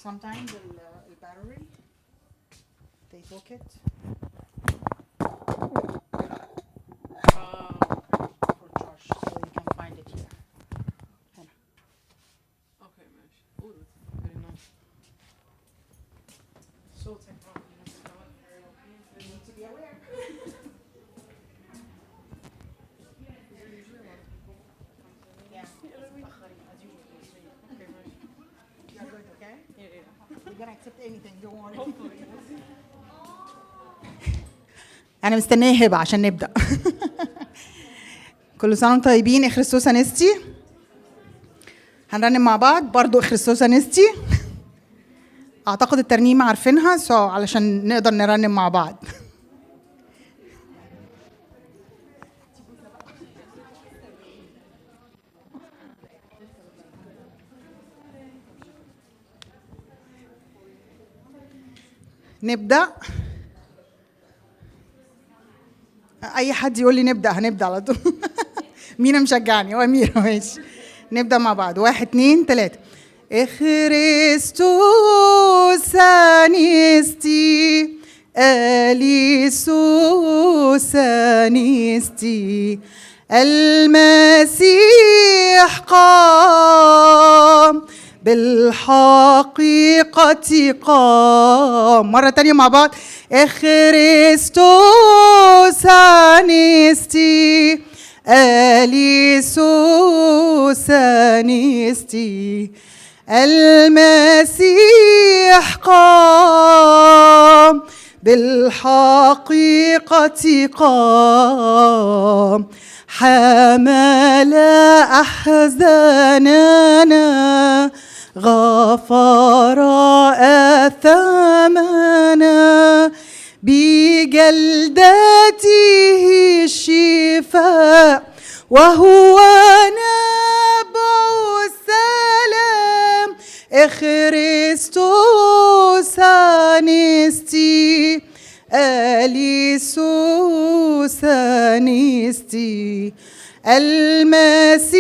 sometimes the battery they took it for charge, so you can find it here. هنا. Okay, ماشي. Oh, that's very nice. So technology is not very okay. You need to be aware. Yeah. متأخرين as usual. Okay, ماشي. You're good, okay? Yeah. You're gonna accept anything, don't worry. Hopefully. أنا مستنية هبة عشان نبدأ. كل سنة وانتم طيبين. خريستوس أنستي. هنرنم مع بعض برضو خريستوس أنستي. أعتقد الترنيمة عارفينها علشان نقدر نرنم مع بعض. نبدأ. أي حد يقول لي نبدأ هنبدأ على طول. مين مشجعني؟ وأميرة. ماشي نبدأ مع بعض. 1 2 3. خريستوس أنستي أليسوس أنستي المسيح قام بالحقيقة قام. مرة تانية مع بعض. خريستوس أنستي أليسوس أنستي المسيح قام بالحقيقة قام حمل أحزاننا غفر آثامنا بجلدته الشفاء وهو نبع السلام. خريستوس أنستي أليسوس أنستي المسيح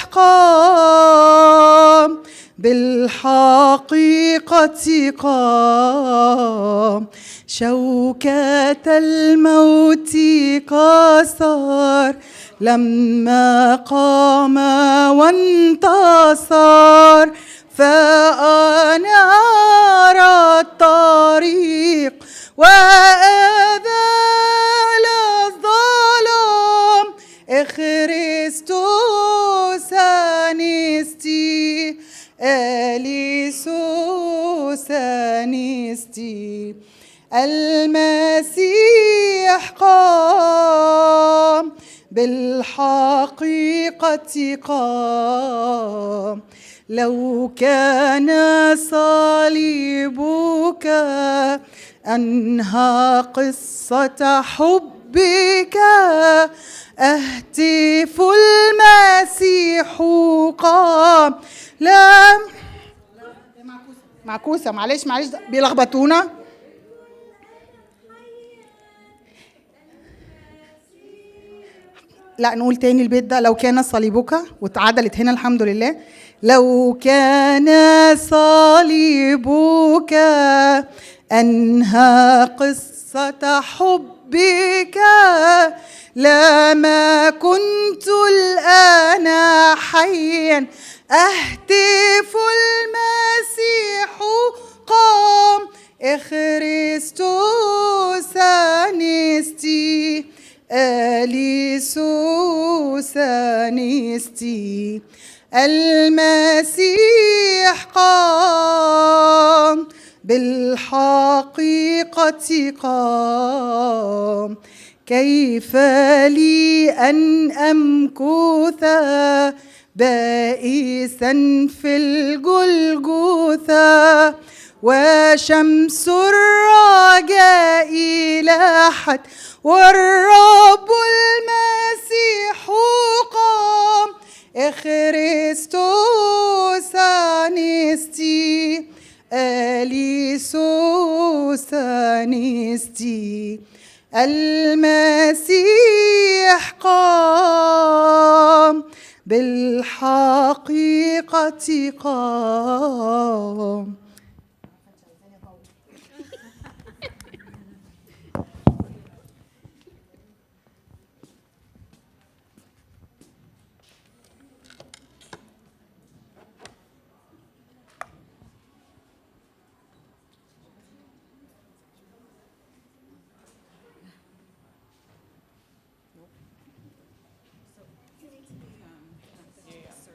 قام بالحقيقة قام شوكة الموت كسر لما قام وانتصر فأنار الطريق وأذل الظلام. خريستوس أنستي أليسوس أنستي المسيح قام بالحقيقة قام. لو كان صليبك أنهى قصة حبك أهتف المسيح قام. لا معكوسة معلش بيلخبطونا. لا نقول تاني البيت ده. لو كان صليبك واتعدلت هنا الحمد لله. لو كان صليبك أنهى قصة حبك لما كنت الآن حيا أهتف المسيح قام. خريستوس أنستي أليسوس أنستي المسيح قام بالحقيقة قام. كيف لي أن أمكث بائسا في الجلجثة وشمس الرجاء لاحت والرب المسيح قام. خريستوس أنستي أليسوس أنستي المسيح قام بالحقيقة قام.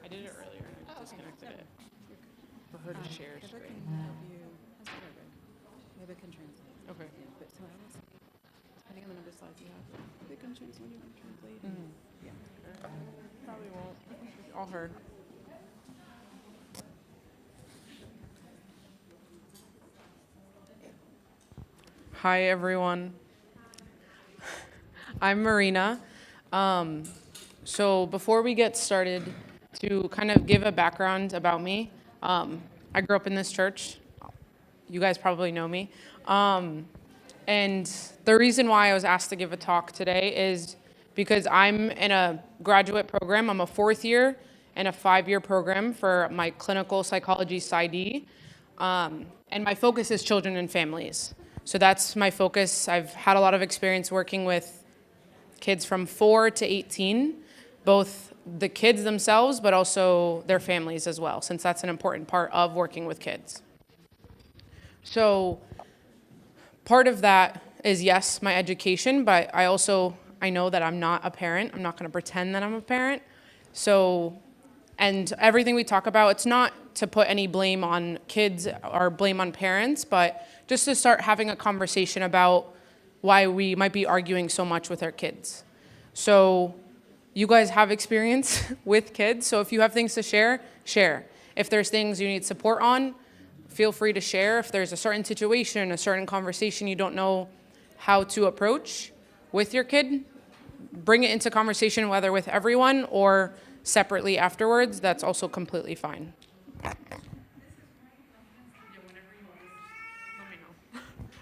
I did it earlier and I disconnected it. For her to share screen. Maybe can translate. Okay. But so I was, depending on the number of slides you have, they can choose when you want to translate. Yeah. Probably won't. All her. Hi, everyone. I'm Marina. So before we get started, to kind of give a background about me, I grew up in this church. You guys probably know me. And the reason why I was asked to give a talk today is because I'm in a graduate program. I'm a fourth year in a 5-year program for my clinical psychology PsyD. And my focus is children and families. So that's my focus. I've had a lot of experience working with kids from 4 to 18, both the kids themselves, but also their families as well, since that's an important part of working with kids. So part of that is, yes, my education, but I know that I'm not a parent. I'm not going to pretend that I'm a parent. So, and everything we talk about, it's not to put any blame on kids or blame on parents, but just to start having a conversation about why we might be arguing so much with our kids. So you guys have experience with kids, so if you have things to share, share. If there's things you need support on, feel free to share. If there's a certain situation, a certain conversation you don't know how to approach with your kid, bring it into conversation, whether with everyone or separately afterwards. That's also completely fine.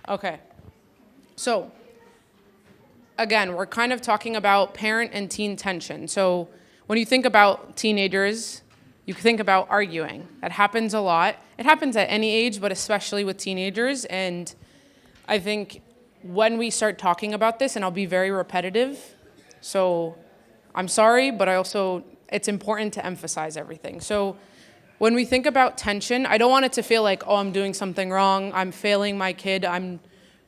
Okay. So, again, we're kind of talking about parent and teen tension. So, when you think about teenagers, you think about arguing. That happens a lot. It happens at any age, but especially with teenagers. And I think when we start talking about this, and I'll be very repetitive, so I'm sorry, but it's important to emphasize everything. So when we think about tension, I don't want it to feel like, oh, I'm doing something wrong, I'm failing my kid, I'm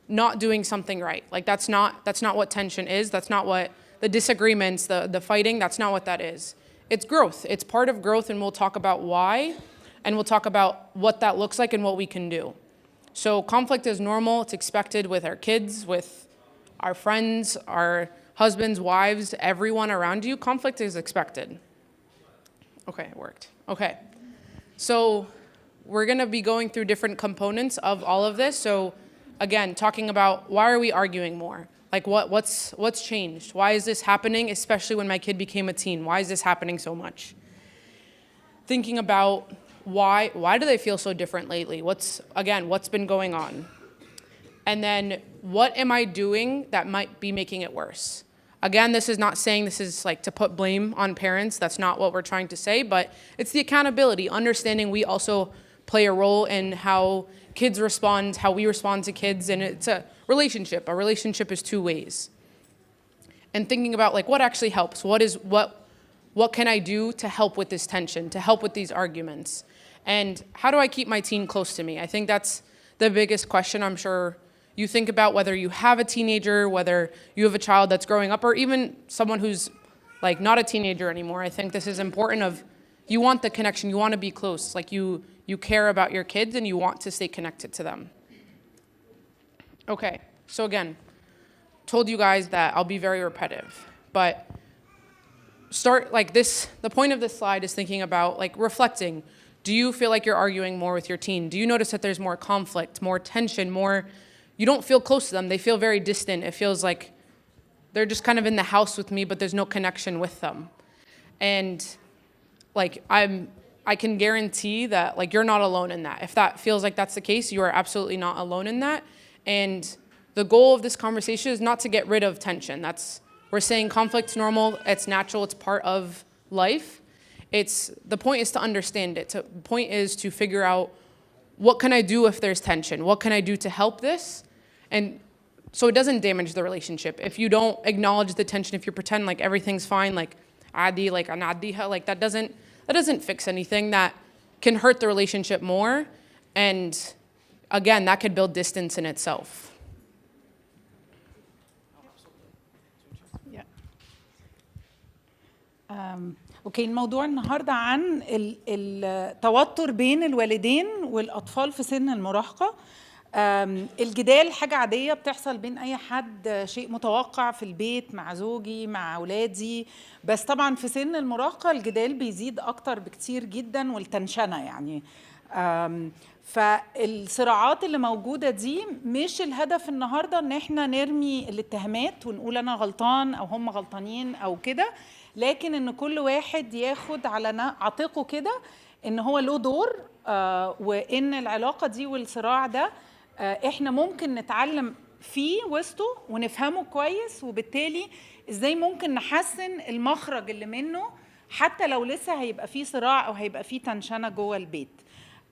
not doing something right. Like that's not what tension is. That's not what the disagreements, the fighting, that's not what that is. It's growth. It's part of growth, and we'll talk about why, and we'll talk about what that looks like and what we can do. So conflict is normal. It's expected with our kids, with our friends, our husbands, wives, everyone around you. Conflict is expected. Okay, it worked. Okay. So we're going to be going through different components of all of this. So again, talking about why are we arguing more? Like what's changed? Why is this happening, especially when my kid became a teen? Why is this happening so much? Thinking about why do they feel so different lately? What's been going on? And then what am I doing that might be making it worse? Again, this is not saying this is like to put blame on parents. That's not what we're trying to say, but it's the accountability, understanding we also play a role in how kids respond, how we respond to kids, and it's a relationship. A relationship is two ways. And thinking about like what actually helps. What can I do to help with this tension, to help with these arguments? And how do I keep my teen close to me? I think that's the biggest question I'm sure you think about, whether you have a teenager, whether you have a child that's growing up, or even someone who's like not a teenager anymore. I think this is important of you want the connection, you want to be close, like you care about your kids and you want to stay connected to them. Okay, so again, told you guys that I'll be very repetitive, but start like this. The point of this slide is thinking about like reflecting. Do you feel like you're arguing more with your teen? Do you notice that there's more conflict, more tension, you don't feel close to them? They feel very distant. It feels like they're just kind of in the house with me, but there's no connection with them. And like I can guarantee that like you're not alone in that. If that feels like that's the case, you are absolutely not alone in that. And the goal of this conversation is not to get rid of tension. We're saying conflict's normal, it's natural, it's part of life. the point is to understand it. The point is to figure out, what can I do if there's tension? What can I do to help this? And so it doesn't damage the relationship. If you don't acknowledge the tension, if you pretend like everything's fine, like adi, like anadiha, like that doesn't fix anything. That can hurt the relationship more. And again, that could build distance in itself. اوكي الموضوع النهارده عن التوتر بين الوالدين والاطفال في سن المراهقه. الجدال حاجه عاديه بتحصل بين اي حد، شيء متوقع في البيت مع زوجي مع اولادي، بس طبعا في سن المراهقه الجدال بيزيد اكتر بكتير جدا والتنشنه يعني. فالصراعات اللي موجوده دي مش الهدف النهارده ان احنا نرمي الاتهامات ونقول انا غلطان او هم غلطانين او كده، لكن ان كل واحد ياخد على عاتقه كده ان هو له دور، وان العلاقه دي والصراع ده احنا ممكن نتعلم فيه وسطه ونفهمه كويس، وبالتالي ازاي ممكن نحسن المخرج اللي منه حتى لو لسه هيبقى فيه صراع او هيبقى فيه تنشنه جوه البيت.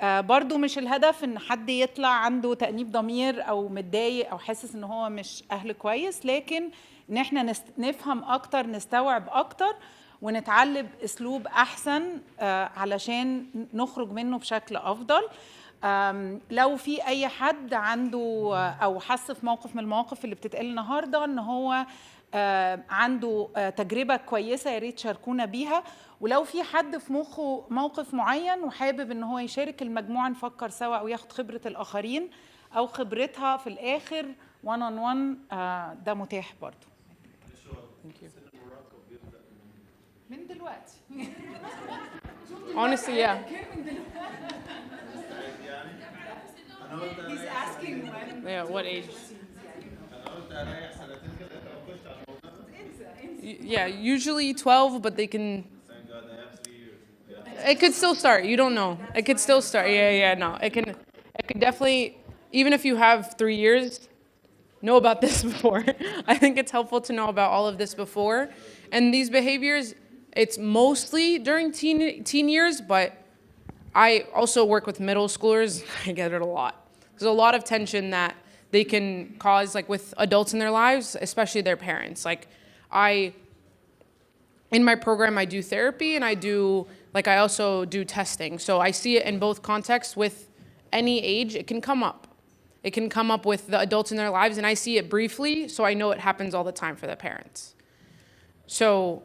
برضو مش الهدف ان حد يطلع عنده تأنيب ضمير او متضايق او حاسس ان هو مش اهل كويس، لكن ان احنا نفهم اكتر، نستوعب اكتر، ونتعلم اسلوب احسن علشان نخرج منه بشكل افضل. لو في اي حد عنده او حس في موقف من المواقف اللي بتتقال النهارده ان هو عنده تجربه كويسه، يا ريت شاركونا بيها. ولو في حد في مخه موقف معين وحابب ان هو يشارك المجموعه نفكر سوا او ياخد خبره الاخرين او خبرتها في الاخر one on one، ده متاح برضو. من دلوقتي. Honestly, yeah. He's asking when. Yeah, what age? Yeah, usually 12, but they can. It could still start. You don't know. It could still start. Yeah, no. It could definitely, even if you have 3 years, know about this before. I think it's helpful to know about all of this before. And these behaviors, it's mostly during teen years, but I also work with middle schoolers. I get it a lot. There's a lot of tension that they can cause, like with adults in their lives, especially their parents. Like in my program, I do therapy and I also do testing. So I see it in both contexts. With any age, it can come up. It can come up with the adults in their lives, and I see it briefly, so I know it happens all the time for the parents. So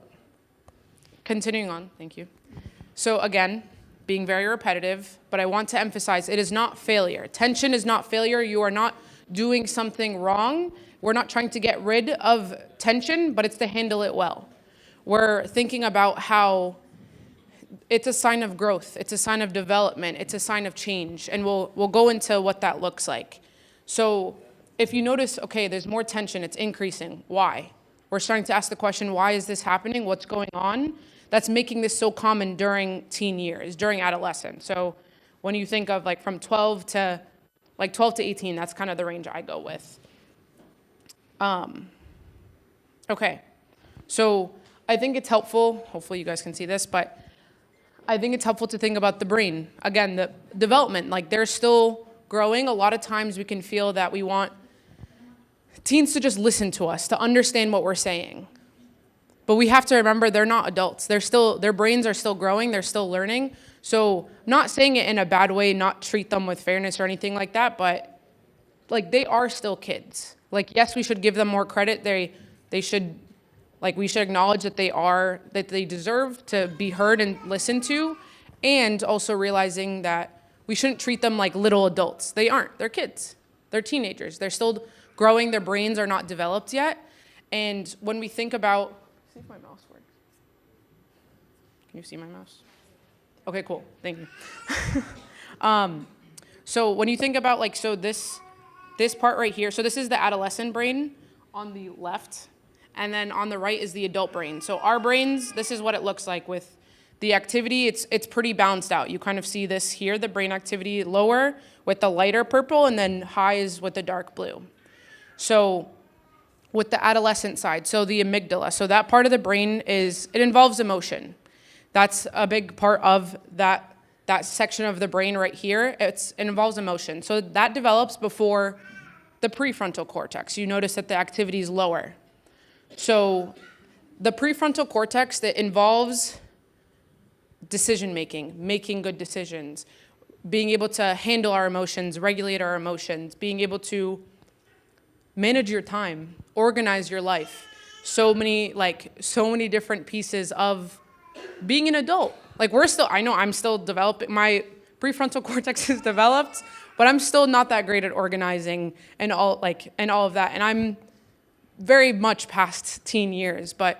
continuing on, thank you. So again, being very repetitive, but I want to emphasize it is not failure. Tension is not failure. You are not doing something wrong. We're not trying to get rid of tension, but it's to handle it well. We're thinking about how it's a sign of growth. It's a sign of development. It's a sign of change. And we'll go into what that looks like. So if you notice, okay, there's more tension, it's increasing. Why? We're starting to ask the question, why is this happening? What's going on? That's making this so common during teen years, during adolescence. So when you think of like from 12 to 18, that's kind of the range I go with. Okay, so I think it's helpful, hopefully you guys can see this, but I think it's helpful to think about the brain. Again, the development, like they're still growing. A lot of times we can feel that we want teens to just listen to us, to understand what we're saying. But we have to remember they're not adults. Their brains are still growing, they're still learning. So not saying it in a bad way, not treat them with fairness or anything like that, but like they are still kids. Like yes, we should give them more credit. They should, like we should acknowledge that they deserve to be heard and listened to, and also realizing that we shouldn't treat them like little adults. They aren't. They're kids. They're teenagers. They're still growing. Their brains are not developed yet. And when we think about, see if my mouse works. Can you see my mouse? Okay, cool. Thank you. So when you think about like, so this part right here, so this is the adolescent brain on the left, and then on the right is the adult brain. So our brains, this is what it looks like with the activity. It's pretty balanced out. You kind of see this here, the brain activity lower with the lighter purple, and then high is with the dark blue. So with the adolescent side, so the amygdala, so that part of the brain it involves emotion. That's a big part of that section of the brain right here. It involves emotion. So that develops before the prefrontal cortex. You notice that the activity is lower. So the prefrontal cortex that involves decision making, making good decisions, being able to handle our emotions, regulate our emotions, being able to manage your time, organize your life. So many different pieces of being an adult. Like I know I'm still developing, my prefrontal cortex is developed, but I'm still not that great at organizing and all of that. And I'm very much past teen years, but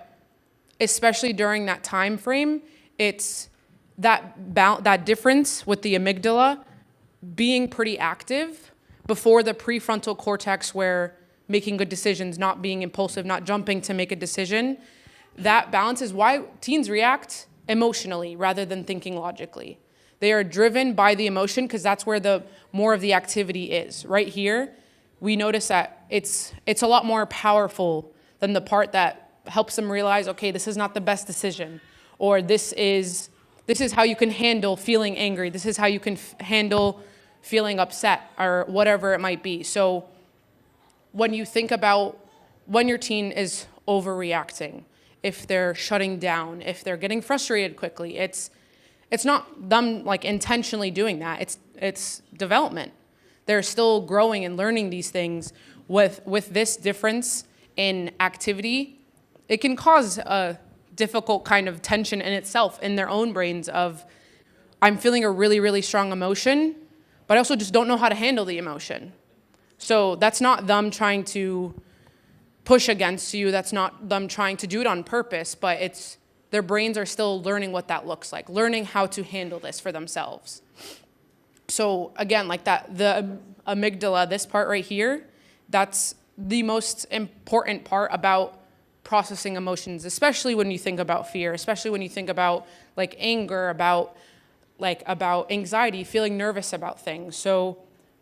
especially during that time frame, it's that difference with the amygdala being pretty active before the prefrontal cortex, where making good decisions, not being impulsive, not jumping to make a decision. That balance is why teens react emotionally rather than thinking logically. They are driven by the emotion because that's where the more of the activity is. Right here, we notice that it's a lot more powerful than the part that helps them realize, okay, this is not the best decision, or this is how you can handle feeling angry. This is how you can handle feeling upset, or whatever it might be. So when you think about when your teen is overreacting, if they're shutting down, if they're getting frustrated quickly, it's not them like intentionally doing that. It's development. They're still growing and learning these things. With this difference in activity, it can cause a difficult kind of tension in itself in their own brains of, I'm feeling a really, really strong emotion, but I also just don't know how to handle the emotion. So that's not them trying to push against you. That's not them trying to do it on purpose, but it's their brains are still learning what that looks like, learning how to handle this for themselves. So again, like that, the amygdala, this part right here, that's the most important part about processing emotions, especially when you think about fear, especially when you think about like anger, about anxiety, feeling nervous about things. So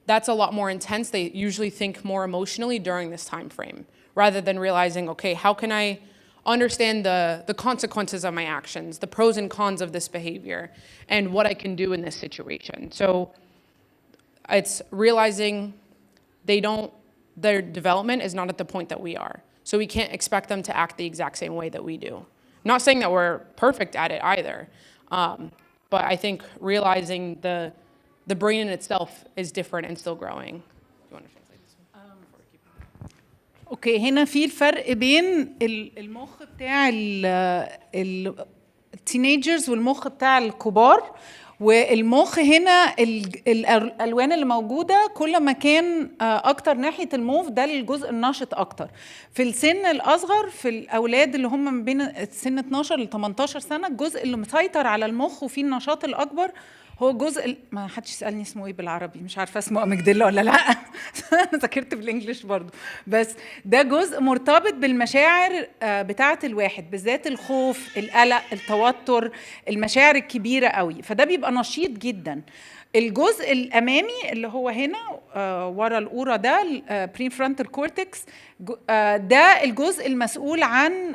that's a lot more intense. They usually think more emotionally during this time frame, rather than realizing, okay, how can I understand the consequences of my actions, the pros and cons of this behavior, and what I can do in this situation. So it's realizing their development is not at the point that we are. So we can't expect them to act the exact same way that we do. I'm not saying that we're perfect at it either, but I think realizing the brain in itself is different and still growing. Do you want to translate this one? اوكي هنا في الفرق بين المخ بتاع التينيجرز والمخ بتاع الكبار. والمخ هنا الالوان اللي موجوده كل ما كان اكتر ناحيه الموف، ده الجزء النشط اكتر. في السن الاصغر، في الاولاد اللي هم من بين سن 12 ل 18 سنه، الجزء اللي مسيطر على المخ وفيه النشاط الاكبر هو جزء، ما حدش يسالني اسمه ايه بالعربي، مش عارفه اسمه اميجديلا ولا لا. انا ذاكرت بالانجلش برضو، بس ده جزء مرتبط بالمشاعر بتاعه الواحد، بالذات الخوف، القلق، التوتر، المشاعر الكبيره قوي، فده بيبقى نشيط جدا. الجزء الامامي اللي هو هنا ورا القوره ده البريفرونتال كورتكس، ده الجزء المسؤول عن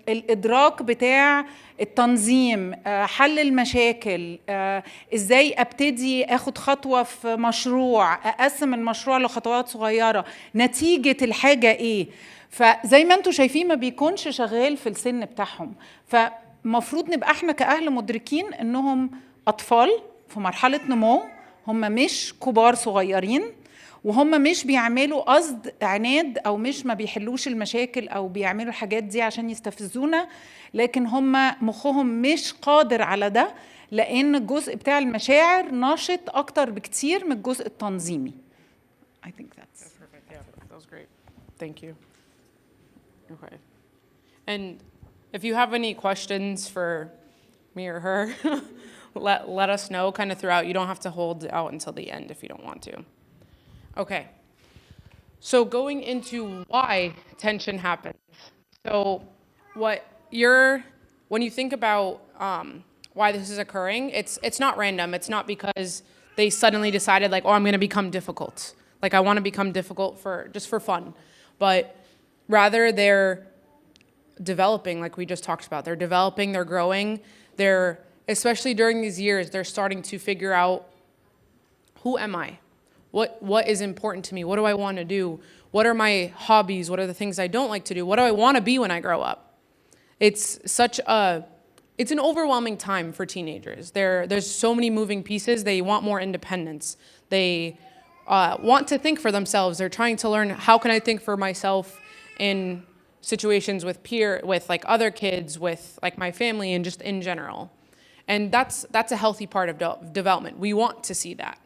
الادراك بتاع التنظيم، حل المشاكل، ازاي ابتدي اخد خطوه في مشروع، اقسم المشروع لخطوات صغيره، نتيجه الحاجه ايه. فزي ما انتم شايفين ما بيكونش شغال في السن بتاعهم. فمفروض نبقى احنا كاهل مدركين انهم اطفال في مرحله نمو، هم مش كبار صغيرين، وهم مش بيعملوا قصد عناد او مش ما بيحلوش المشاكل او بيعملوا الحاجات دي عشان يستفزونا، لكن هم مخهم مش قادر على ده، لان الجزء بتاع المشاعر ناشط اكتر بكتير من الجزء التنظيمي. I think that's perfect. Yeah, that was great. Thank you. Okay. And if you have any questions for me or her, let us know kind of throughout. You don't have to hold out until the end if you don't want to. Okay. So going into why tension happens. So when you think about why this is occurring, it's not random. It's not because they suddenly decided like, oh, I'm going to become difficult. Like I want to become difficult just for fun. But rather they're developing, like we just talked about. They're developing, they're growing. especially during these years, they're starting to figure out, who am I? What is important to me? What do I want to do? What are my hobbies? What are the things I don't like to do? What do I want to be when I grow up? It's an overwhelming time for teenagers. There's so many moving pieces. They want more independence. They want to think for themselves. They're trying to learn, how can I think for myself in situations with like other kids, with like my family, and just in general. And that's a healthy part of development. We want to see that.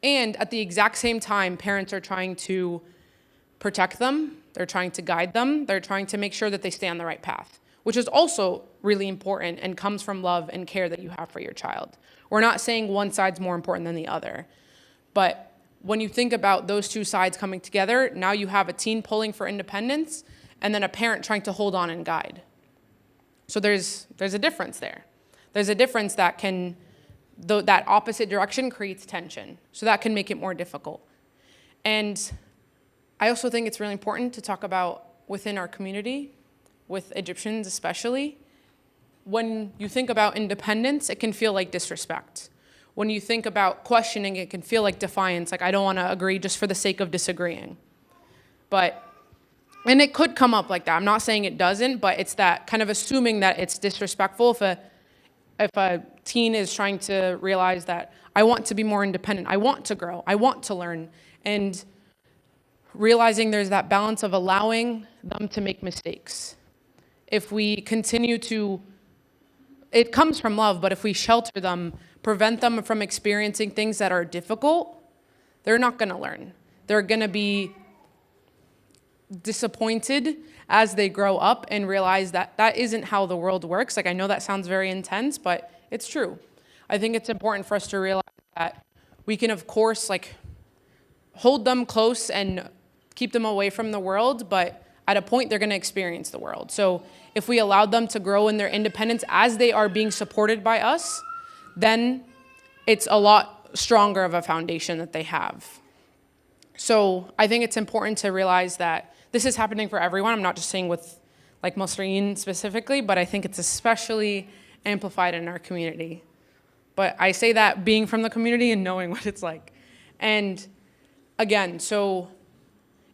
And at the exact same time, parents are trying to protect them. They're trying to guide them. They're trying to make sure that they stay on the right path, which is also really important and comes from love and care that you have for your child. We're not saying one side's more important than the other. But when you think about those two sides coming together, now you have a teen pulling for independence and then a parent trying to hold on and guide. So there's a difference there. There's a difference that that opposite direction creates tension. So that can make it more difficult. And I also think it's really important to talk about within our community, with Egyptians especially, when you think about independence, it can feel like disrespect. When you think about questioning, it can feel like defiance, like I don't want to agree just for the sake of disagreeing. And it could come up like that. I'm not saying it doesn't, but it's that kind of assuming that it's disrespectful if a teen is trying to realize that I want to be more independent, I want to grow, I want to learn, and realizing there's that balance of allowing them to make mistakes. If we continue to, it comes from love, but if we shelter them, prevent them from experiencing things that are difficult, they're not going to learn. They're going to be disappointed as they grow up and realize that that isn't how the world works. Like, I know that sounds very intense, but it's true. I think it's important for us to realize that we can, of course, like, hold them close and keep them away from the world, but at a point they're going to experience the world. So if we allowed them to grow in their independence as they are being supported by us, then it's a lot stronger of a foundation that they have. So I think it's important to realize that this is happening for everyone. I'm not just saying with like Muslimin specifically, but I think it's especially amplified in our community. But I say that being from the community and knowing what it's like. And again, so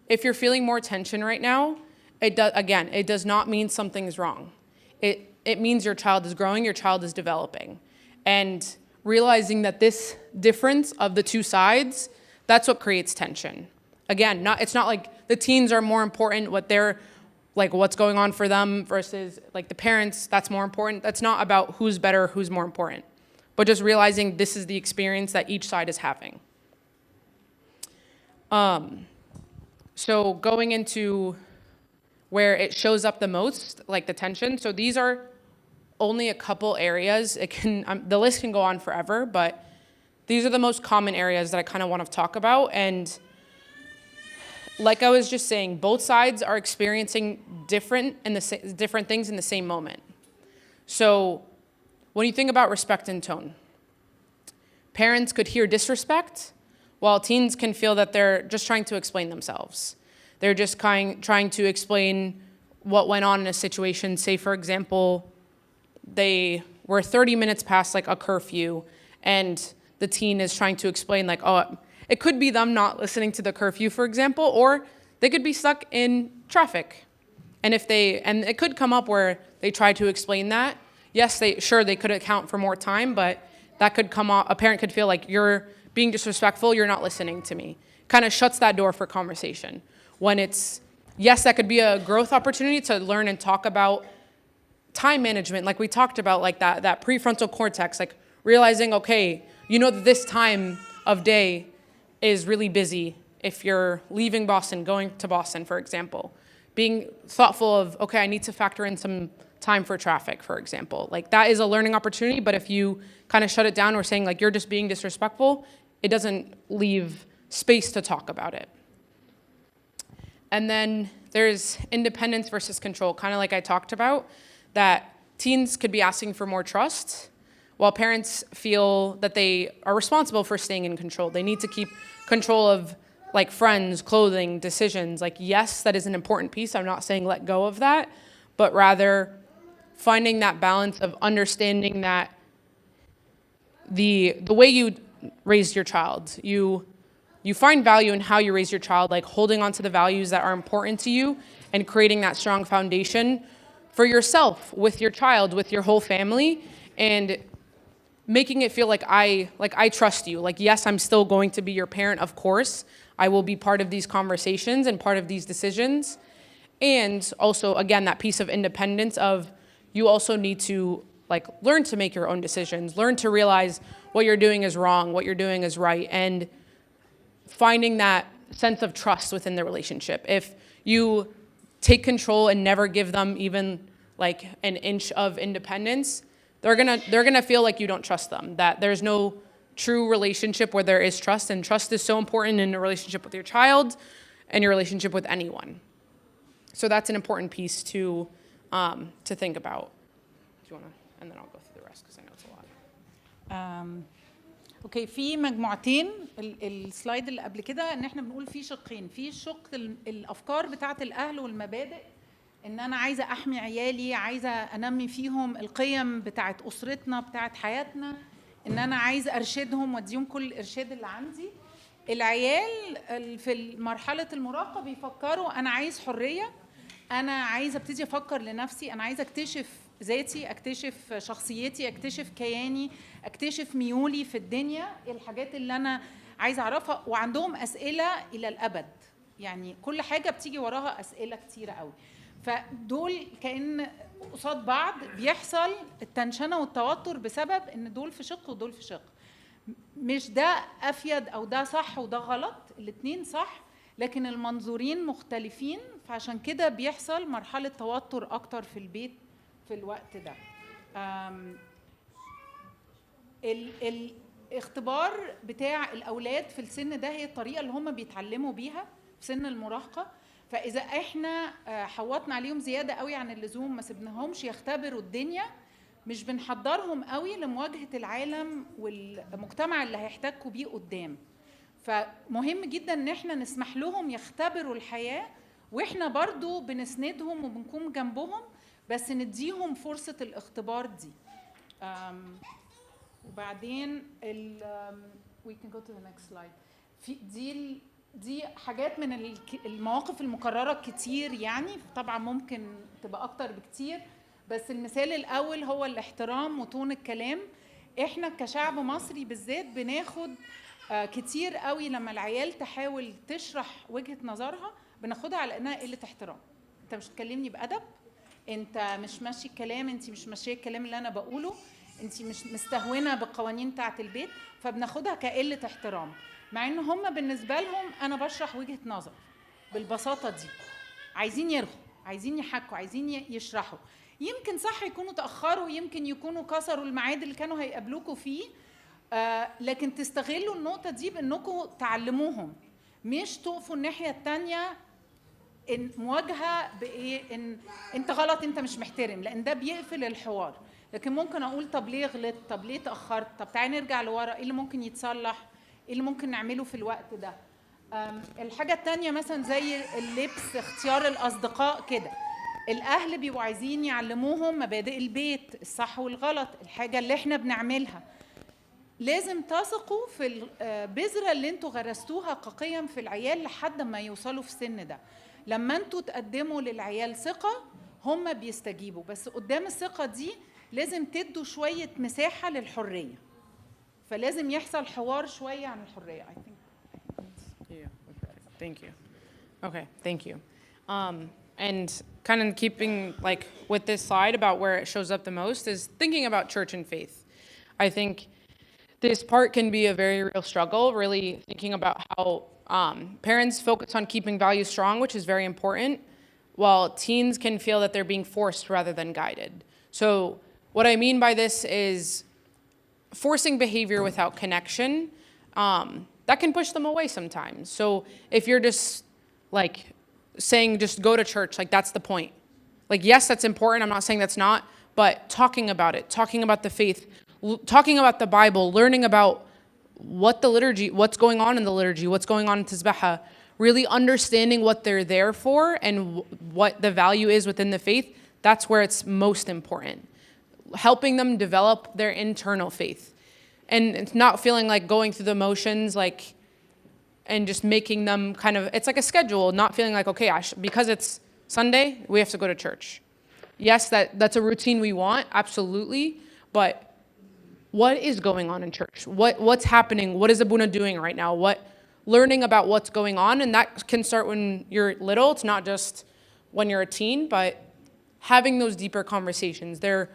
if you're feeling more tension right now, it does not mean something's wrong. It means your child is growing, your child is developing. And realizing that this difference of the two sides, that's what creates tension. Again, it's not like the teens are more important, what's going on for them versus like the parents, that's more important. That's not about who's better, who's more important, but just realizing this is the experience that each side is having. So going into where it shows up the most, like the tension. So these are only a couple areas. The list can go on forever, but these are the most common areas that I kind of want to talk about. And like I was just saying, both sides are experiencing different things in the same moment. So when you think about respect and tone, parents could hear disrespect, while teens can feel that they're just trying to explain themselves. They're just trying to explain what went on in a situation. Say, for example, they were 30 minutes past like a curfew, and the teen is trying to explain like, oh, it could be them not listening to the curfew, for example, or they could be stuck in traffic. And it could come up where they try to explain that. Yes, they could account for more time, but that could come up, a parent could feel like you're being disrespectful, you're not listening to me. Kind of shuts that door for conversation. When yes, that could be a growth opportunity to learn and talk about time management, like we talked about, like that prefrontal cortex, like realizing, okay, you know that this time of day is really busy if you're leaving Boston, going to Boston, for example. Being thoughtful of, okay, I need to factor in some time for traffic, for example. Like that is a learning opportunity, but if you kind of shut it down or saying like you're just being disrespectful, it doesn't leave space to talk about it. And then there's independence versus control, kind of like I talked about, that teens could be asking for more trust, while parents feel that they are responsible for staying in control. They need to keep control of like friends, clothing, decisions. Like, yes, that is an important piece. I'm not saying let go of that, but rather finding that balance of understanding that the way you raise your child, you find value in how you raise your child, like holding on to the values that are important to you and creating that strong foundation for yourself, with your child, with your whole family, and making it feel like I trust you. Like, yes, I'm still going to be your parent, of course. I will be part of these conversations and part of these decisions. And also, again, that piece of independence of you also need to like learn to make your own decisions, learn to realize what you're doing is wrong, what you're doing is right, and finding that sense of trust within the relationship. If you take control and never give them even like an inch of independence, they're gonna feel like you don't trust them, that there's no true relationship where there is trust, and trust is so important in a relationship with your child and your relationship with anyone. So that's an important piece to think about. Do you wanna, and then I'll go through the rest because I know it's a lot. اوكي في مجموعتين. السلايد اللي قبل كده ان احنا بنقول في شقين، في شق الافكار بتاعه الاهل والمبادئ، ان انا عايزه احمي عيالي، عايزه انمي فيهم القيم بتاعه اسرتنا بتاعه حياتنا، ان انا عايزه ارشدهم واديهم كل الارشاد اللي عندي. العيال في مرحله المراهقه بيفكروا انا عايز حريه، انا عايزه ابتدي افكر لنفسي، انا عايزه اكتشف ذاتي، اكتشف شخصيتي، اكتشف كياني، اكتشف ميولي في الدنيا، الحاجات اللي انا عايزه اعرفها. وعندهم اسئله الى الابد، يعني كل حاجه بتيجي وراها اسئله كتيره قوي. فدول كأن قصاد بعض بيحصل التنشنه والتوتر بسبب ان دول في شق ودول في شق. مش ده افيد او ده صح وده غلط، الاتنين صح، لكن المنظورين مختلفين، فعشان كده بيحصل مرحله توتر اكتر في البيت في الوقت ده. الاختبار بتاع الاولاد في السن ده هي الطريقه اللي هم بيتعلموا بيها في سن المراهقه. فاذا احنا حوطنا عليهم زياده قوي عن اللزوم، ما سبناهمش يختبروا الدنيا، مش بنحضرهم قوي لمواجهه العالم والمجتمع اللي هيحتكوا بيه قدام. فمهم جدا ان احنا نسمح لهم يختبروا الحياه، واحنا برضو بنسندهم وبنكون جنبهم، بس نديهم فرصه الاختبار دي. وبعدين we can go to the next slide. في دي حاجات من المواقف المكرره كتير، يعني طبعا ممكن تبقى اكتر بكتير، بس المثال الاول هو الاحترام وتون الكلام. احنا كشعب مصري بالذات بناخد كتير قوي لما العيال تحاول تشرح وجهه نظرها بناخدها على انها قله احترام. انت مش بتكلمني بادب، انت مش ماشي الكلام، انت مش ماشيه الكلام اللي انا بقوله، انت مش مستهونه بالقوانين بتاعه البيت، فبناخدها كقله احترام، مع ان هم بالنسبه لهم انا بشرح وجهه نظر بالبساطه دي. عايزين يرغوا، عايزين يحكوا، عايزين يشرحوا. يمكن صح يكونوا تاخروا، يمكن يكونوا كسروا الميعاد اللي كانوا هيقابلوكوا فيه، لكن تستغلوا النقطه دي بانكم تعلموهم، مش تقفوا الناحيه الثانيه ان مواجهه بايه ان انت غلط، انت مش محترم، لان ده بيقفل الحوار. لكن ممكن اقول طب ليه غلطت، طب ليه تاخرت، طب تعالي نرجع لورا، ايه اللي ممكن يتصلح، ايه اللي ممكن نعمله في الوقت ده. الحاجه الثانيه مثلا زي اللبس، اختيار الاصدقاء كده، الاهل بيبقوا عايزين يعلموهم مبادئ البيت، الصح والغلط، الحاجه اللي احنا بنعملها. لازم تثقوا في البذره اللي انتوا غرستوها كقيم في العيال لحد ما يوصلوا في السن ده. لما انتوا تقدموا للعيال ثقه هم بيستجيبوا، بس قدام الثقه دي لازم تدوا شويه مساحه للحريه، فلازم يحصل حوار شويه عن الحريه. I think. Yeah, thank you. Okay, thank you. And kind of keeping like with this slide about where it shows up the most is thinking about church and faith. I think this part can be a very real struggle, really thinking about how parents focus on keeping values strong, which is very important, while teens can feel that they're being forced rather than guided. So what I mean by this is forcing behavior without connection, that can push them away sometimes. So if you're just like saying just go to church, like that's the point. Like yes, that's important, I'm not saying that's not, but talking about it, talking about the faith, talking about the Bible, learning about what the liturgy, what's going on in the liturgy, what's going on in Tizbaha, really understanding what they're there for and what the value is within the faith, That's where it's most important. Helping them develop their internal faith. And it's not feeling like going through the motions, like, and just making them kind of, it's like a schedule, not feeling like, okay, because it's Sunday, we have to go to church. Yes, that's a routine we want, absolutely, but what is going on in church? What's happening? What is Abuna doing right now? Learning about what's going on, and that can start when you're little. It's not just when you're a teen, but having those deeper conversations. They're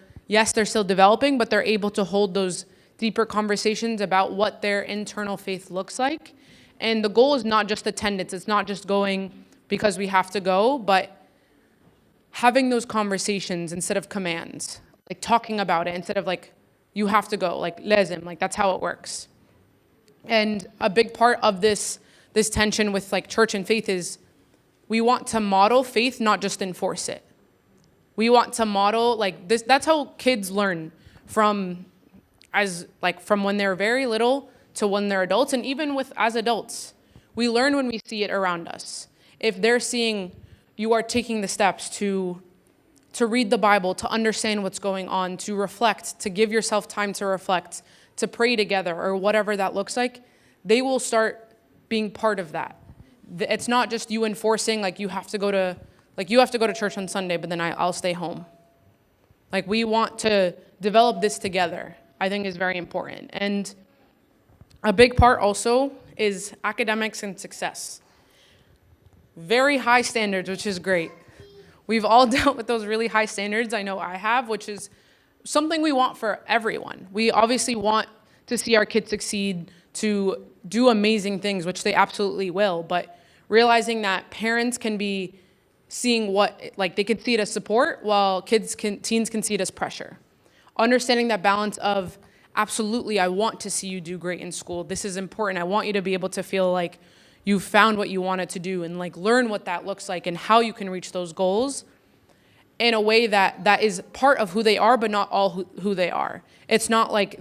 still developing, but they're able to hold those deeper conversations about what their internal faith looks like. And the goal is not just attendance. It's not just going because we have to go, but having those conversations instead of commands, like talking about it instead of like, you have to go, like lezim, like that's how it works. And a big part of this tension with like church and faith is we want to model faith, not just enforce it. We want to model like this. That's how kids learn from when they're very little to when they're adults, and even as adults, we learn when we see it around us. If they're seeing you are taking the steps to read the Bible, to understand what's going on, to reflect, to give yourself time to reflect, to pray together, or whatever that looks like, they will start being part of that. It's not just you enforcing like you have to go to church on Sunday, but then I'll stay home. Like we want to develop this together, I think is very important. And a big part also is academics and success. Very high standards, which is great. We've all dealt with those really high standards. I know I have, which is something we want for everyone. We obviously want to see our kids succeed, to do amazing things, which they absolutely will, but realizing that parents can be seeing they can see it as support while teens can see it as pressure. Understanding that balance of, absolutely, I want to see you do great in school. This is important. I want you to be able to feel like you found what you wanted to do and like learn what that looks like and how you can reach those goals in a way that is part of who they are, but not all who they are. It's not like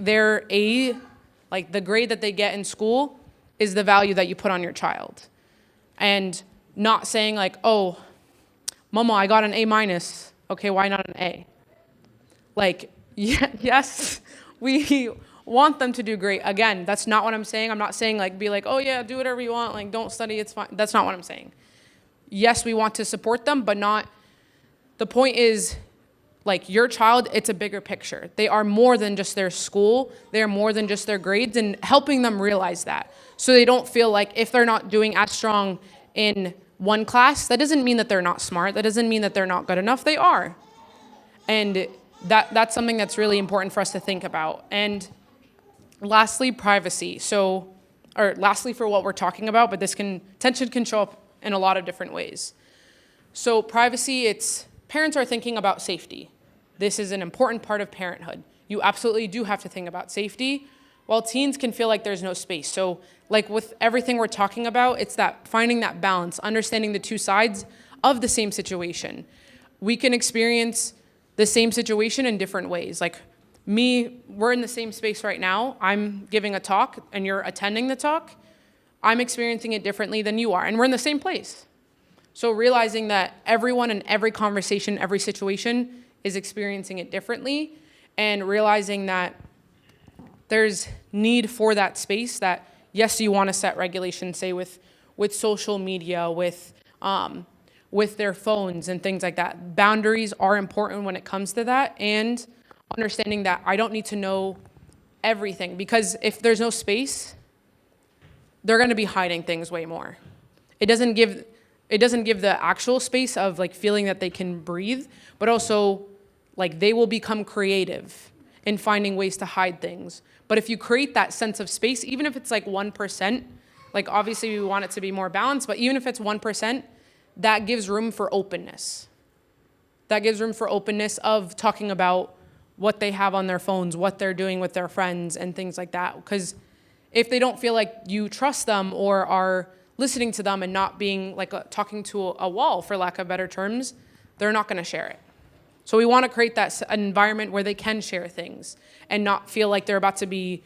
like the grade that they get in school is the value that you put on your child. And not saying like, oh, Mama, I got an A-. Okay, why not an A? Like, yes, we want them to do great. Again, that's not what I'm saying. I'm not saying like, be like, oh yeah, do whatever you want. Like, don't study, it's fine. That's not what I'm saying. Yes, we want to support them, but not, the point is like your child, it's a bigger picture. They are more than just their school. They are more than just their grades, and helping them realize that. So they don't feel like if they're not doing as strong in one class, that doesn't mean that they're not smart. That doesn't mean that they're not good enough. They are. And that's something that's really important for us to think about. And lastly, privacy. Lastly for what we're talking about, but tension can show up in a lot of different ways. So privacy, parents are thinking about safety. This is an important part of parenthood. You absolutely do have to think about safety, while teens can feel like there's no space. So like with everything we're talking about, it's that finding that balance, understanding the two sides of the same situation. We can experience the same situation in different ways. Like we're in the same space right now. I'm giving a talk and you're attending the talk. I'm experiencing it differently than you are, and we're in the same place. So realizing that everyone in every conversation, every situation is experiencing it differently, and realizing that there's need for that space, that yes, you want to set regulations, say with social media, with their phones and things like that. Boundaries are important when it comes to that, and understanding that I don't need to know everything, because if there's no space, they're going to be hiding things way more. It doesn't give the actual space of like feeling that they can breathe, but also like they will become creative in finding ways to hide things. But if you create that sense of space, even if it's like 1%, like obviously we want it to be more balanced, but even if it's 1%, that gives room for openness. That gives room for openness of talking about what they have on their phones, what they're doing with their friends and things like that. Because if they don't feel like you trust them or are listening to them and not being like talking to a wall, for lack of better terms, they're not going to share it. So we want to create that environment where they can share things and not feel like they're about to be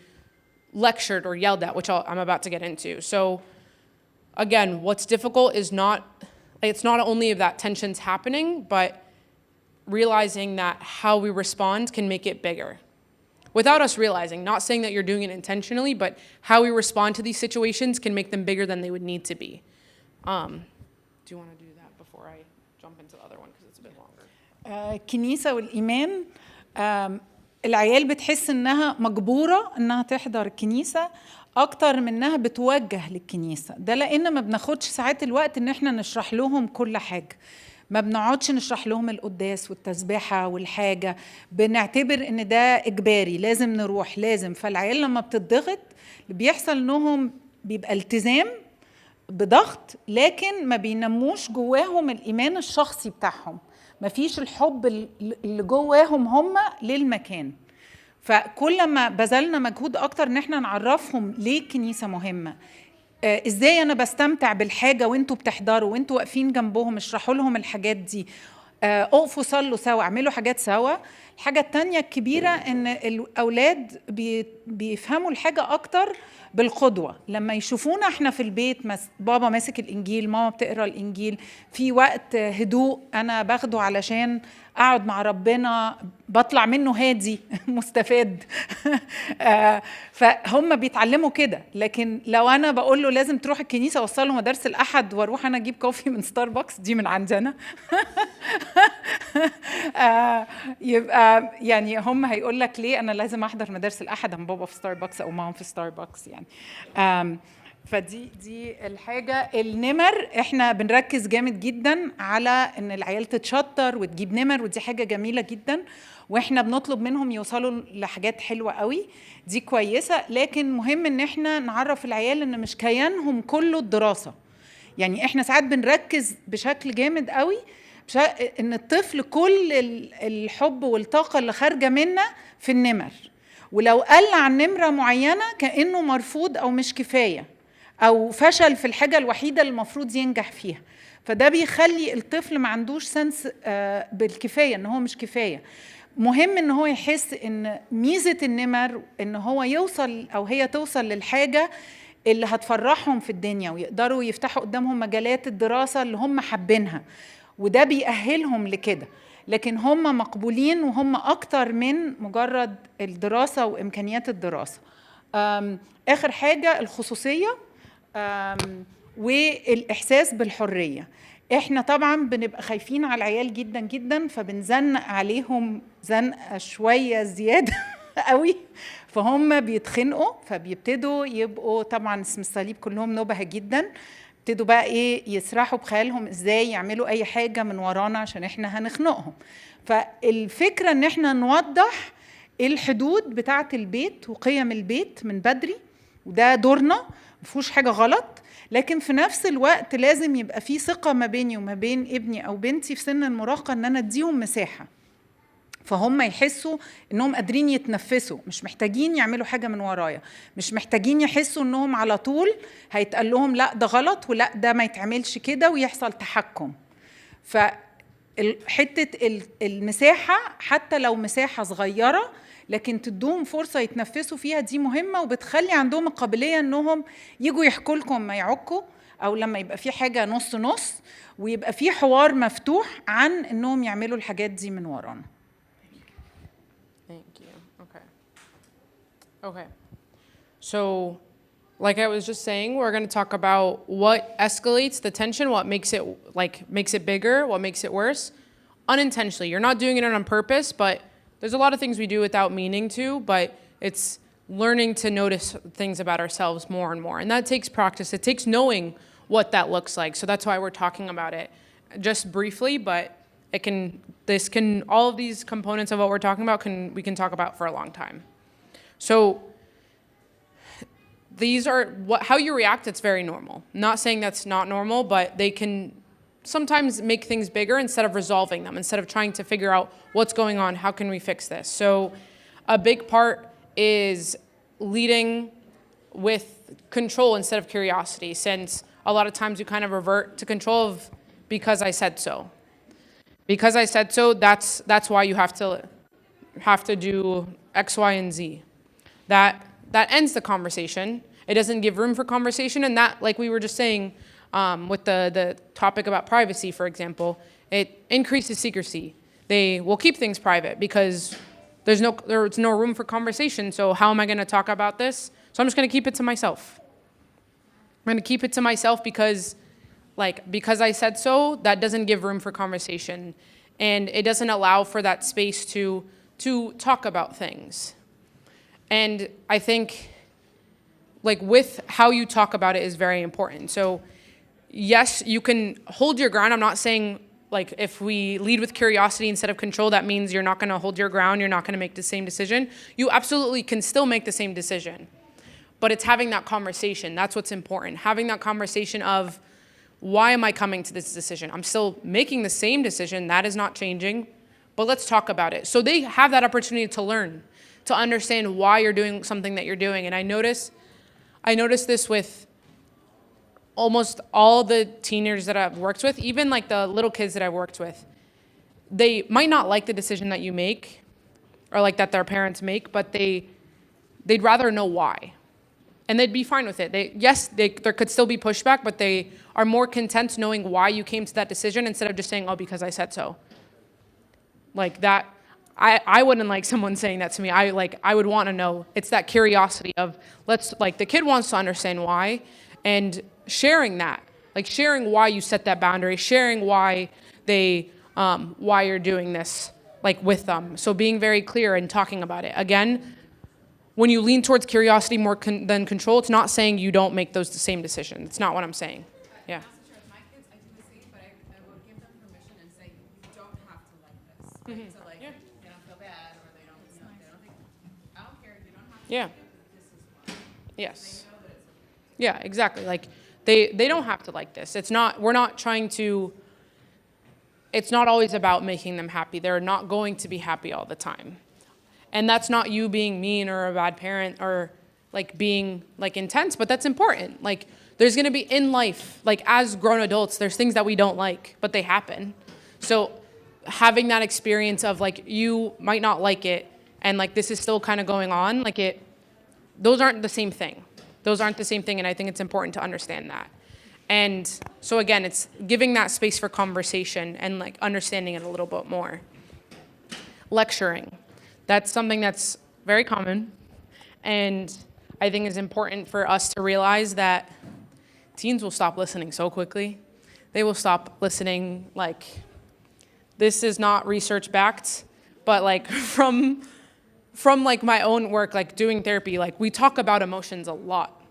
lectured or yelled at, which I'm about to get into. So again, what's difficult is it's not only that tension's happening, but realizing that how we respond can make it bigger. Without us realizing, not saying that you're doing it intentionally, but how we respond to these situations can make them bigger than they would need to be. Do you want to do that before I jump into the other one because it's a bit longer? الكنيسة والإيمان، العيال بتحس إنها مجبورة إنها تحضر الكنيسة أكتر من إنها بتوجه للكنيسة. ده لأن ما بناخدش ساعات الوقت إن إحنا نشرح لهم كل حاجة. ما بنقعدش نشرح لهم القداس والتسبيحة والحاجة، بنعتبر إن ده إجباري، لازم نروح لازم. فالعيال لما بتضغط بيحصل إنهم بيبقى التزام بضغط، لكن ما بينموش جواهم الإيمان الشخصي بتاعهم، ما فيش الحب اللي جواهم هم للمكان. فكل ما بذلنا مجهود أكتر إن احنا نعرفهم ليه الكنيسة مهمة، ازاي انا بستمتع بالحاجة وانتوا بتحضروا وانتوا واقفين جنبهم، اشرحوا لهم الحاجات دي، اقفوا صلوا سوا، اعملوا حاجات سوا. الحاجة التانية الكبيرة ان الاولاد بيفهموا الحاجة اكتر بالقدوة. لما يشوفونا احنا في البيت بابا ماسك الانجيل، ماما بتقرا الانجيل، في وقت هدوء انا باخده علشان اقعد مع ربنا، بطلع منه هادي مستفاد. فهم بيتعلموا كده. لكن لو انا بقول له لازم تروح الكنيسه، اوصله مدارس الاحد واروح انا اجيب كوفي من ستاربكس، دي من عندنا. يبقى يعني هم هيقول لك ليه انا لازم احضر مدارس الاحد، انا بابا في ستاربكس او ماما في ستاربكس يعني. فدي الحاجة. النمر احنا بنركز جامد جدا على ان العيال تتشطر وتجيب نمر، ودي حاجة جميلة جدا، واحنا بنطلب منهم يوصلوا لحاجات حلوة قوي، دي كويسة. لكن مهم ان احنا نعرف العيال ان مش كيانهم كله الدراسة. يعني احنا ساعات بنركز بشكل جامد قوي ان الطفل كل الحب والطاقة اللي خارجة منا في النمر، ولو قل عن نمرة معينة كأنه مرفوض او مش كفاية او فشل في الحاجة الوحيدة اللي المفروض ينجح فيها. فده بيخلي الطفل ما عندوش سنس بالكفاية، ان هو مش كفاية. مهم ان هو يحس ان ميزة النمر ان هو يوصل او هي توصل للحاجة اللي هتفرحهم في الدنيا، ويقدروا يفتحوا قدامهم مجالات الدراسة اللي هم حابينها، وده بيأهلهم لكده. لكن هم مقبولين وهم اكتر من مجرد الدراسة وامكانيات الدراسة. اخر حاجة الخصوصية والإحساس بالحرية. احنا طبعا بنبقى خايفين على العيال جدا جدا، فبنزنق عليهم زنقة شوية زيادة قوي، فهم بيتخنقوا، فبيبتدوا يبقوا طبعا اسم الصليب كلهم نبهة جدا، ابتدوا بقى ايه يسرحوا بخيالهم ازاي يعملوا اي حاجة من ورانا عشان احنا هنخنقهم. فالفكرة ان احنا نوضح الحدود بتاعة البيت وقيم البيت من بدري، وده دورنا، مفيهوش حاجة غلط. لكن في نفس الوقت لازم يبقى في ثقة ما بيني وما بين ابني أو بنتي في سن المراهقة، إن أنا أديهم مساحة، فهم يحسوا إنهم قادرين يتنفسوا، مش محتاجين يعملوا حاجة من ورايا، مش محتاجين يحسوا إنهم على طول هيتقال لهم لا ده غلط ولا ده ما يتعملش كده ويحصل تحكم. فحتة المساحة حتى لو مساحة صغيرة لكن تدوهم فرصة يتنفسوا فيها، دي مهمة، وبتخلي عندهم القابلية انهم يجوا يحكوا لكم ما يعكوا، او لما يبقى في حاجة نص نص، ويبقى في حوار مفتوح عن انهم يعملوا الحاجات دي من ورانا. Thank you. Okay. So, like I was just saying, we're going to talk about what escalates the tension, what makes it bigger, what makes it worse, unintentionally. You're not doing it on purpose, but there's a lot of things we do without meaning to, but it's learning to notice things about ourselves more and more. And that takes practice. It takes knowing what that looks like. So that's why we're talking about it just briefly, but all of these components of what we're talking about we can talk about for a long time. So these are how you react. It's very normal. Not saying that's not normal, but they can sometimes make things bigger instead of resolving them, instead of trying to figure out what's going on, how can we fix this? So a big part is leading with control instead of curiosity, since a lot of times we kind of revert to control of because I said so. Because I said so, that's why you have to do X, Y, and Z. That ends the conversation. It doesn't give room for conversation, and that, like we were just saying, with the topic about privacy, for example, it increases secrecy. they will keep things private because there's no room for conversation. So how am I going to talk about this? So I'm just going to keep it to myself. I'm going to keep it to myself because I said so, that doesn't give room for conversation. And it doesn't allow for that space to talk about things. And I think with how you talk about it is very important. So yes, you can hold your ground. I'm not saying if we lead with curiosity instead of control, that means you're not going to hold your ground. You're not going to make the same decision. You absolutely can still make the same decision. But it's having that conversation. That's what's important. Having that conversation of, why am I coming to this decision? I'm still making the same decision. That is not changing. But let's talk about it. So they have that opportunity to learn, to understand why you're doing something that you're doing. And I notice this with almost all the teenagers that I've worked with, even the little kids that I've worked with. They might not like the decision that you make or that their parents make, but they'd rather know why. And they'd be fine with it. There could still be pushback, but they are more content knowing why you came to that decision instead of just saying, oh, because I said so. That, I wouldn't like someone saying that to me. I would want to know. It's that curiosity of the kid wants to understand why, and sharing that, sharing why you set that boundary, sharing why why you're doing this, with them. So being very clear and talking about it. Again, when you lean towards curiosity more than control, it's not saying you don't make those same decisions. It's not what I'm saying. Yeah. My kids, I do the same, but I will give them permission and say, you don't have to like this. Right? So they don't feel bad or they don't think, I don't care, you don't have to Yeah. like it, but this is fine. Yes. They know that it's Yeah, exactly. They don't have to like this. We're not trying to, it's not always about making them happy. They're not going to be happy all the time. And that's not you being mean or a bad parent or being intense, but that's important. There's gonna be in life, as grown adults, there's things that we don't like, but they happen. So having that experience of you might not like it and this is still kind of going on, those aren't the same thing. Those aren't the same thing, and I think it's important to understand that. And so again, it's giving that space for conversation and understanding it a little bit more. Lecturing. That's something that's very common, and I think is important for us to realize that teens will stop listening so quickly. They will stop listening, this is not research backed, but from my own work, doing therapy, we talk about emotions a lot,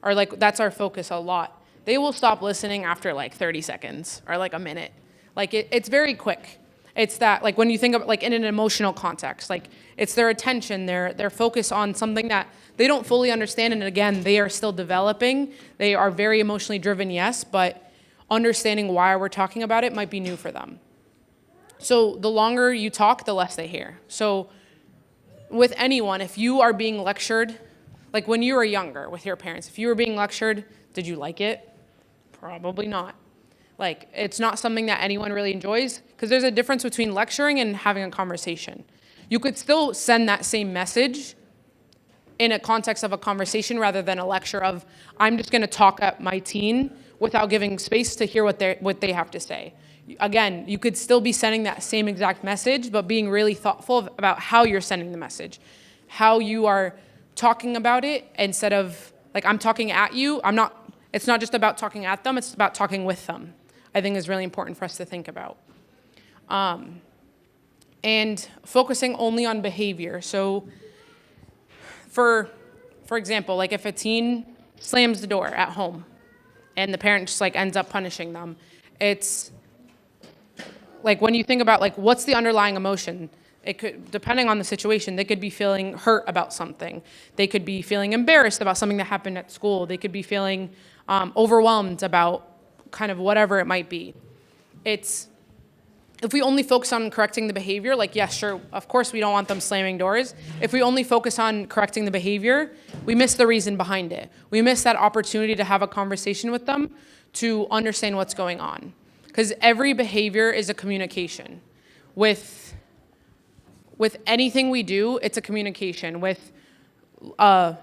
or that's our focus a lot. They will stop listening after 30 seconds or a minute. It's very quick. It's that when you think of in an emotional context, it's their attention, their focus on something that they don't fully understand, and again, they are still developing. They are very emotionally driven, yes, but understanding why we're talking about it might be new for them. So the longer you talk, the less they hear. So with anyone, if you are being lectured, when you were younger with your parents, if you were being lectured, did you like it? Probably not. It's not something that anyone really enjoys, because there's a difference between lecturing and having a conversation. You could still send that same message in a context of a conversation rather than a lecture of, I'm just going to talk at my teen without giving space to hear what they have to say. Again, you could still be sending that same exact message, but being really thoughtful about how you're sending the message, how you are talking about it instead of, I'm talking at you. It's not just about talking at them, it's about talking with them. I think is really important for us to think about. And focusing only on behavior. So for example, if a teen slams the door at home and the parent just ends up punishing them, it's when you think about what's the underlying emotion, it could, depending on the situation, they could be feeling hurt about something. They could be feeling embarrassed about something that happened at school. They could be feeling overwhelmed about kind of whatever it might be. If we only focus on correcting the behavior, yes, sure, of course we don't want them slamming doors. If we only focus on correcting the behavior, we miss the reason behind it. We miss that opportunity to have a conversation with them to understand what's going on. Because every behavior is a communication. With anything we do, it's a communication. With a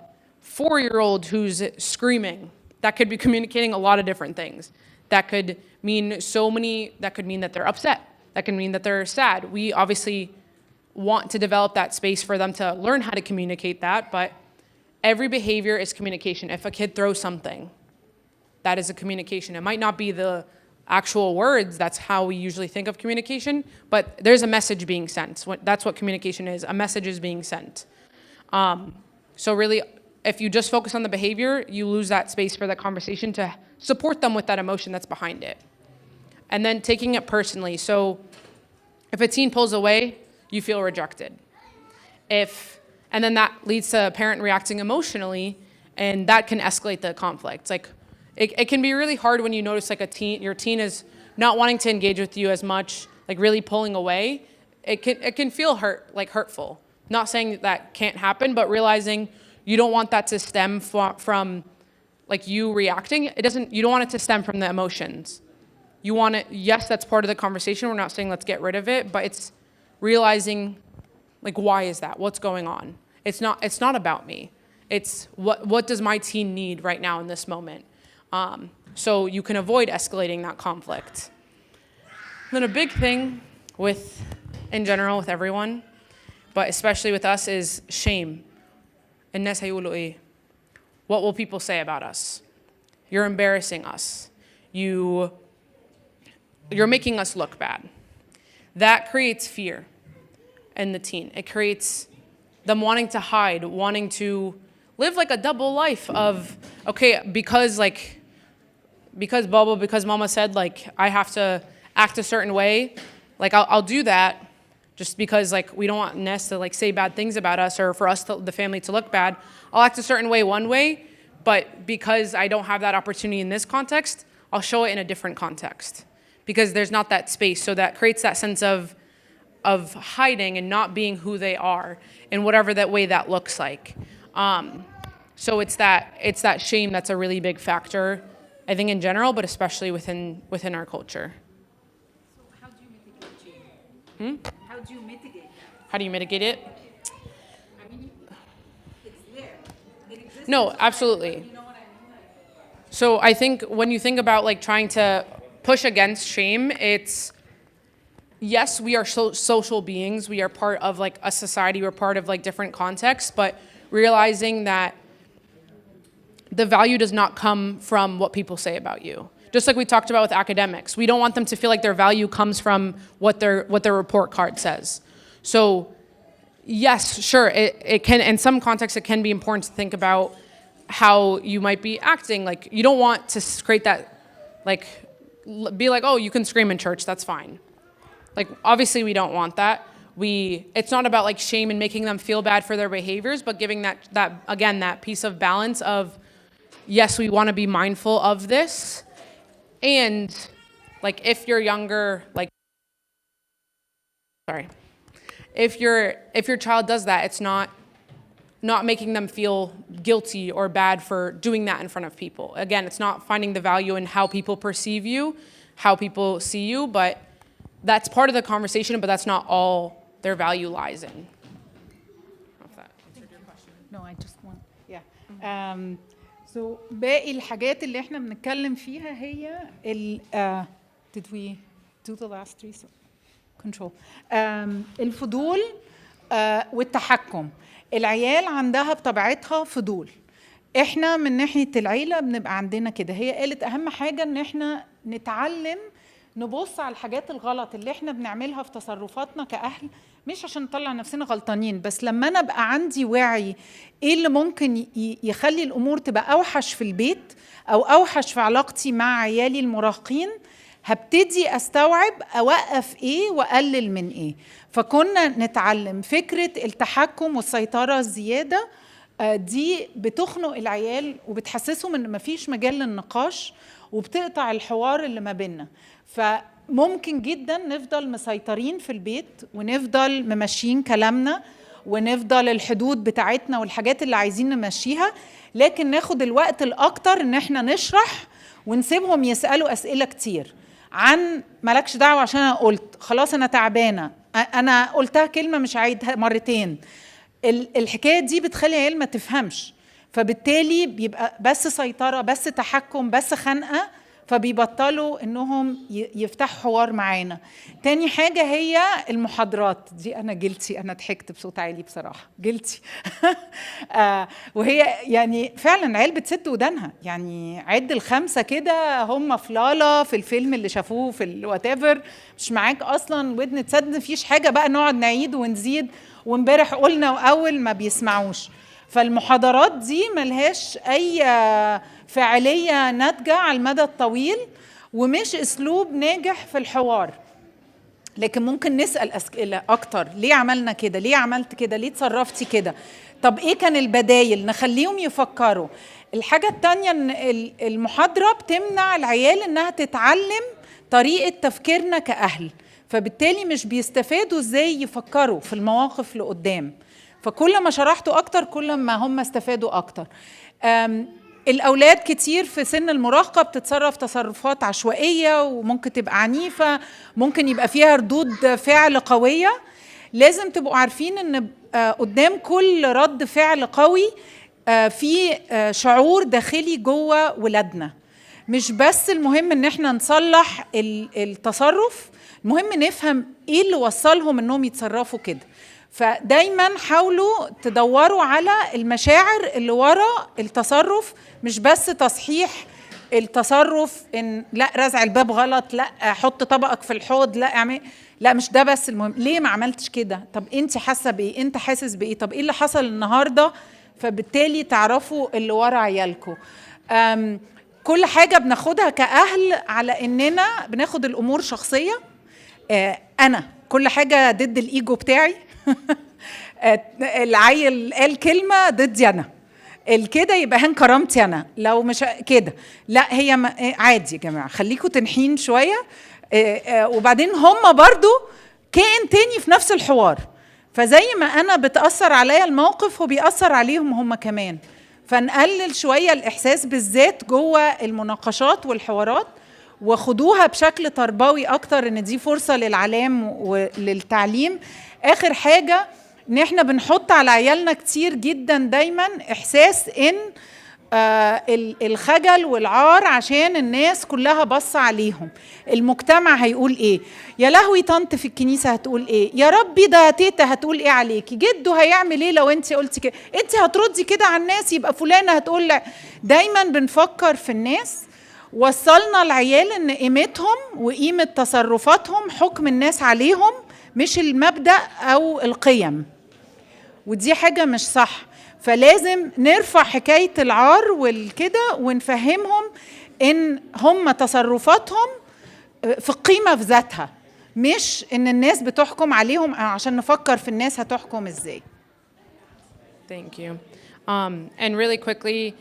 4-year-old who's screaming, that could be communicating a lot of different things. That could mean that they're upset. That can mean that they're sad. We obviously want to develop that space for them to learn how to communicate that, but every behavior is communication. If a kid throws something, that is a communication. It might not be the actual words, that's how we usually think of communication, but there's a message being sent. That's what communication is, a message is being sent. So really, if you just focus on the behavior, you lose that space for that conversation to support them with that emotion that's behind it. And then taking it personally. So if a teen pulls away, you feel rejected. And then that leads to a parent reacting emotionally, and that can escalate the conflict. Like, it can be really hard when you notice like your teen is not wanting to engage with you as much, like really pulling away. It can feel hurtful. Not saying that can't happen, but realizing you don't want that to stem from like you reacting. You don't want it to stem from the emotions. You want it, yes, that's part of the conversation. We're not saying let's get rid of it, but it's realizing like, why is that? What's going on? It's not about me. It's what does my teen need right now in this moment? So you can avoid escalating that conflict. Then a big thing in general with everyone, but especially with us, is shame. الناس هيقولوا إيه? What will people say about us? You're embarrassing us. You're making us look bad. That creates fear in the teen. It creates them wanting to hide, wanting to live like a double life of, okay, because mama said like I have to act a certain way, like I'll do that just because like we don't want Ness to like say bad things about us or for us the family to look bad. I'll act a certain way one way, but because I don't have that opportunity in this context, I'll show it in a different context because there's not that space. So that creates that sense of hiding and not being who they are in whatever that way that looks like. So it's that shame that's a really big factor, I think in general, but especially within our culture. So how do you mitigate shame? How do you mitigate that? How do you mitigate it? I mean, it's there. It exists. No, absolutely. You know what I mean? So I think when you think about like trying to push against shame, it's, yes, we are social beings. We are part of like a society. We're part of like different contexts, but realizing that the value does not come from what people say about you. Just like we talked about with academics. We don't want them to feel like their value comes from what their report card says. So yes, sure, it can, in some contexts, it can be important to think about how you might be acting. Like, you don't want to create that, like, be like, oh, you can scream in church, that's fine. Like, obviously we don't want that. It's not about like shame and making them feel bad for their behaviors, but giving that again, that piece of balance of, yes, we want to be mindful of this. And like, if you're younger, if your child does that, it's not making them feel guilty or bad for doing that in front of people. Again, it's not finding the value in how people perceive you, how people see you, but that's part of the conversation, but that's not all their value lies in. I don't know if that answered your question. No, I just want, yeah. So باقي الحاجات اللي احنا بنتكلم فيها هي did we do the last three? Control. الفضول والتحكم. العيال عندها بطبيعتها فضول. احنا من ناحية العيلة بنبقى عندنا كده. هي قالت أهم حاجة إن احنا نتعلم نبص على الحاجات الغلط اللي احنا بنعملها في تصرفاتنا كأهل، مش عشان نطلع نفسنا غلطانين، بس لما انا ابقى عندي وعي ايه اللي ممكن يخلي الامور تبقى اوحش في البيت او اوحش في علاقتي مع عيالي المراهقين، هبتدي استوعب اوقف ايه واقلل من ايه. فكنا نتعلم فكرة التحكم والسيطرة الزيادة، دي بتخنق العيال وبتحسسهم ان مفيش مجال للنقاش وبتقطع الحوار اللي ما بيننا. فممكن جدا نفضل مسيطرين في البيت ونفضل ممشيين كلامنا ونفضل الحدود بتاعتنا والحاجات اللي عايزين نمشيها، لكن ناخد الوقت الأكتر ان احنا نشرح ونسيبهم يسألوا أسئلة كتير عن مالكش دعوة عشان أنا قلت خلاص أنا تعبانة، أنا قلتها كلمة مش عايدها مرتين. الحكاية دي بتخلي عيال ما تفهمش، فبالتالي بيبقى بس سيطرة، بس تحكم، بس خنقة، فبيبطلوا انهم يفتحوا حوار معانا. تاني حاجة هي المحاضرات دي، انا جلتي، انا ضحكت بصوت عالي بصراحة، جلتي. وهي يعني فعلا عيال بتسد ودانها، يعني عد ال5 كده هم فلالة في الفيلم اللي شافوه في الواتيفر، مش معاك اصلا ودن تسد، مفيش حاجة بقى نقعد نعيد ونزيد، وامبارح قلنا واول ما بيسمعوش. فالمحاضرات دي ملهاش اي فعالية ناتجة على المدى الطويل، ومش اسلوب ناجح في الحوار. لكن ممكن نسأل أسئلة أكتر، ليه عملنا كده؟ ليه عملت كده؟ ليه تصرفتي كده؟ طب إيه كان البدايل؟ نخليهم يفكروا. الحاجة التانية إن المحاضرة بتمنع العيال إنها تتعلم طريقة تفكيرنا كأهل، فبالتالي مش بيستفادوا إزاي يفكروا في المواقف لقدام. فكل ما شرحتوا أكتر كل ما هم استفادوا أكتر. الأولاد كتير في سن المراهقة بتتصرف تصرفات عشوائية، وممكن تبقى عنيفة، ممكن يبقى فيها ردود فعل قوية. لازم تبقوا عارفين إن قدام كل رد فعل قوي في شعور داخلي جوه ولادنا. مش بس المهم إن احنا نصلح التصرف، المهم نفهم إيه اللي وصلهم إنهم يتصرفوا كده. فدايما حاولوا تدوروا على المشاعر اللي ورا التصرف، مش بس تصحيح التصرف، ان لا رزع الباب غلط، لا حط طبقك في الحوض، لا اعمل، لا مش ده بس المهم. ليه ما عملتش كده؟ طب انت حاسه بايه؟ انت حاسس بايه؟ طب ايه اللي حصل النهارده؟ فبالتالي تعرفوا اللي ورا عيالكم. كل حاجه بناخدها كأهل على اننا بناخد الامور شخصيه. انا كل حاجه ضد الايجو بتاعي. العيل قال كلمه ضدي انا، الكده يبقى هان كرامتي انا، لو مش كده لا هي عادي. يا جماعه خليكم تنحين شويه. وبعدين هم برضو كائن تاني في نفس الحوار، فزي ما انا بتاثر عليا الموقف وبيأثر عليهم هم كمان. فنقلل شويه الاحساس بالذات جوه المناقشات والحوارات، وخدوها بشكل تربوي اكتر، ان دي فرصه للعلام وللتعليم. اخر حاجه ان احنا بنحط على عيالنا كتير جدا دايما احساس ان الخجل والعار عشان الناس كلها بص عليهم. المجتمع هيقول ايه؟ يا لهوي طنط في الكنيسه هتقول ايه؟ يا ربي ده تيتا هتقول ايه عليكي؟ جده هيعمل ايه لو انت قلتي كده؟ انت هتردي كده على الناس يبقى فلانه هتقول لا. دايما بنفكر في الناس. وصلنا العيال ان قيمتهم وقيمه تصرفاتهم حكم الناس عليهم، مش المبدأ او القيم، ودي حاجه مش صح. فلازم نرفع حكايه العار والكده ونفهمهم ان هم تصرفاتهم في قيمه في ذاتها، مش ان الناس بتحكم عليهم عشان نفكر في الناس هتحكم ازاي. Thank you. And really quickly,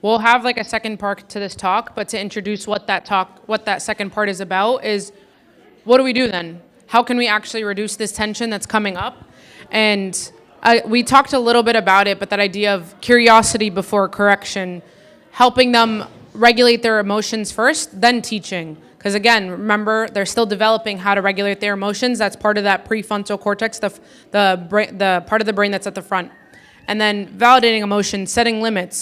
we'll have like a second part to this talk, but to introduce what that second part is about is, what do we do then? How can we actually reduce this tension that's coming up? And we talked a little bit about it, but that idea of curiosity before correction, helping them regulate their emotions first, then teaching. Because again, remember, they're still developing how to regulate their emotions. That's part of that prefrontal cortex, the part of the brain that's at the front. And then validating emotions, setting limits.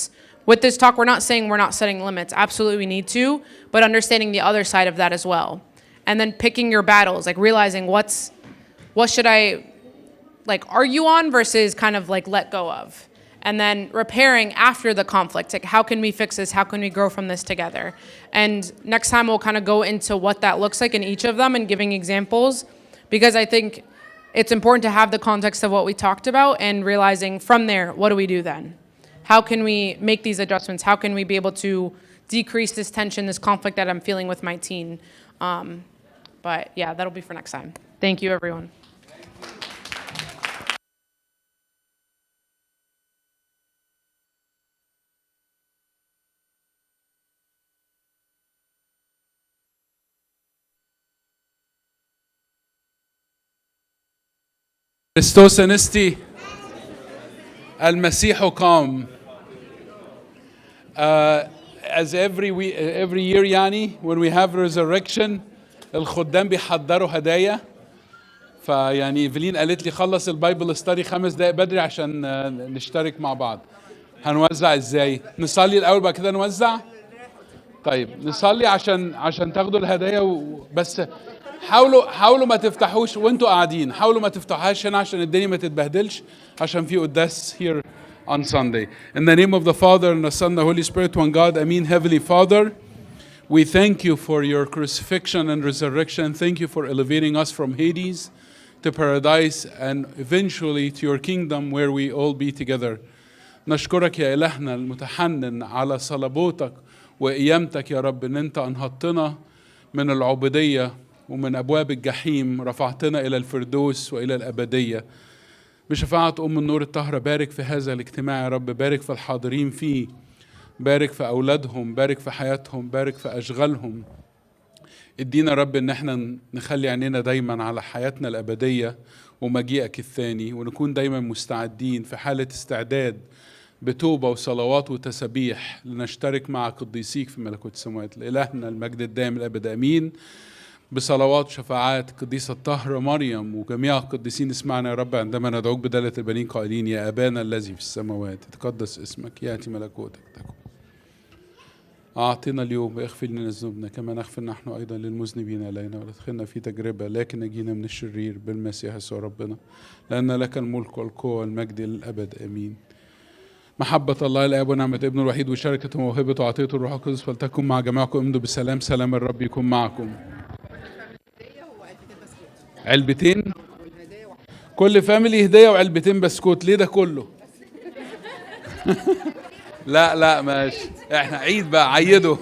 With this talk, we're not saying we're not setting limits. Absolutely we need to, but understanding the other side of that as well. And then picking your battles, like realizing what should I like argue on versus kind of like let go of. And then repairing after the conflict, like how can we fix this? How can we grow from this together? And next time we'll kind of go into what that looks like in each of them and giving examples, because I think it's important to have the context of what we talked about and realizing from there, what do we do then? How can we make these adjustments? How can we be able to decrease this tension, this conflict that I'm feeling with my teen? But yeah, that'll be for next time. Thank you, everyone. كريستوس انستي، المسيح قام. As every year يعني when we have resurrection الخدام بيحضروا هدايا. فيعني ايفلين قالت لي خلص البايبل ستادي 5 دقايق بدري عشان نشترك مع بعض. هنوزع ازاي؟ نصلي الاول بعد كده نوزع. طيب نصلي عشان تاخدوا الهدايا بس حاولوا ما تفتحوش وانتوا قاعدين، حاولوا ما تفتحوهاش هنا عشان الدنيا ما تتبهدلش، عشان في قداس here on Sunday. In the name of the Father and the Son and the Holy Spirit, one God, Amen. Heavenly Father, we thank you for your crucifixion and resurrection. Thank you for elevating us from Hades to paradise and eventually to your kingdom where we all be together. نشكرك يا إلهنا المتحنن على صلبوتك وقيامتك يا رب، إن أنت أنهضتنا من العبودية ومن أبواب الجحيم، رفعتنا إلى الفردوس وإلى الأبدية. بشفاعة أم النور الطاهرة بارك في هذا الاجتماع يا رب، بارك في الحاضرين فيه، بارك في أولادهم، بارك في حياتهم، بارك في أشغالهم. ادينا يا رب إن احنا نخلي عينينا دايما على حياتنا الأبدية ومجيئك الثاني، ونكون دايما مستعدين في حالة استعداد بتوبة وصلوات وتسبيح لنشترك مع قديسيك في ملكوت السماوات. لإلهنا المجد الدائم الأبد آمين. بصلوات وشفاعات قديسة الطاهرة مريم وجميع القديسين اسمعنا يا رب عندما ندعوك بدالة البنين قائلين: يا أبانا الذي في السماوات يتقدس اسمك، يأتي ملكوتك، تكن. أعطنا اليوم واغفر لنا ذنوبنا كما نغفر نحن أيضا للمذنبين إلينا، ولا تدخلنا في تجربة لكن نجينا من الشرير بالمسيح يسوع ربنا، لأن لك الملك والقوة والمجد للأبد آمين. محبة الله الآب ونعمة ابنه الوحيد وشركة وموهبة وعطية الروح القدس فلتكن مع جميعكم. امضوا بالسلام، سلام الرب يكون معكم. علبتين كل فاميلي هدية وعلبتين بسكوت. ليه ده كله؟ لا ماشي، احنا عيد بقى، عيدوا.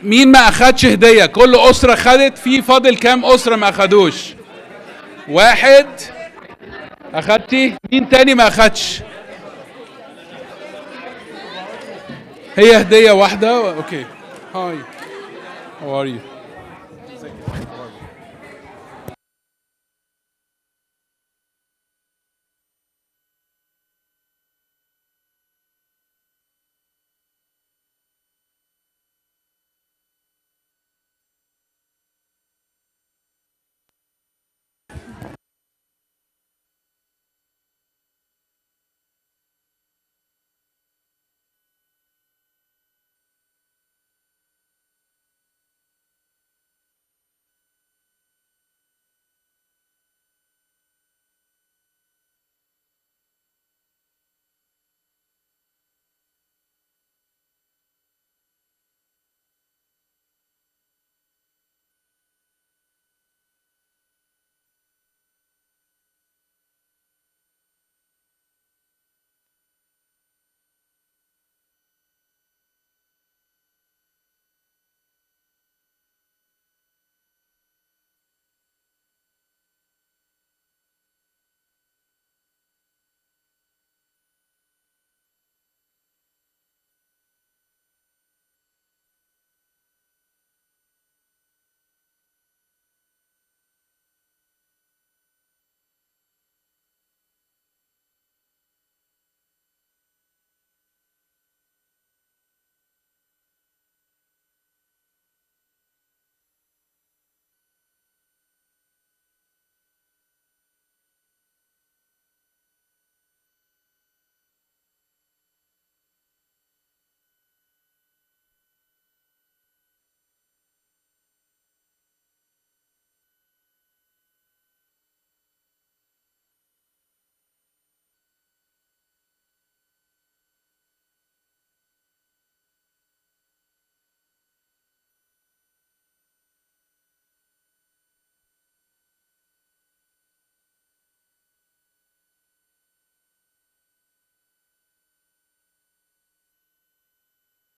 مين ما اخدش هديه؟ كل اسره خدت، في فاضل كام اسره ما اخدوش؟ واحد اخدتي، مين تاني ما اخدش؟ هي هديه واحده. اوكي. هاي، هاو ار يو؟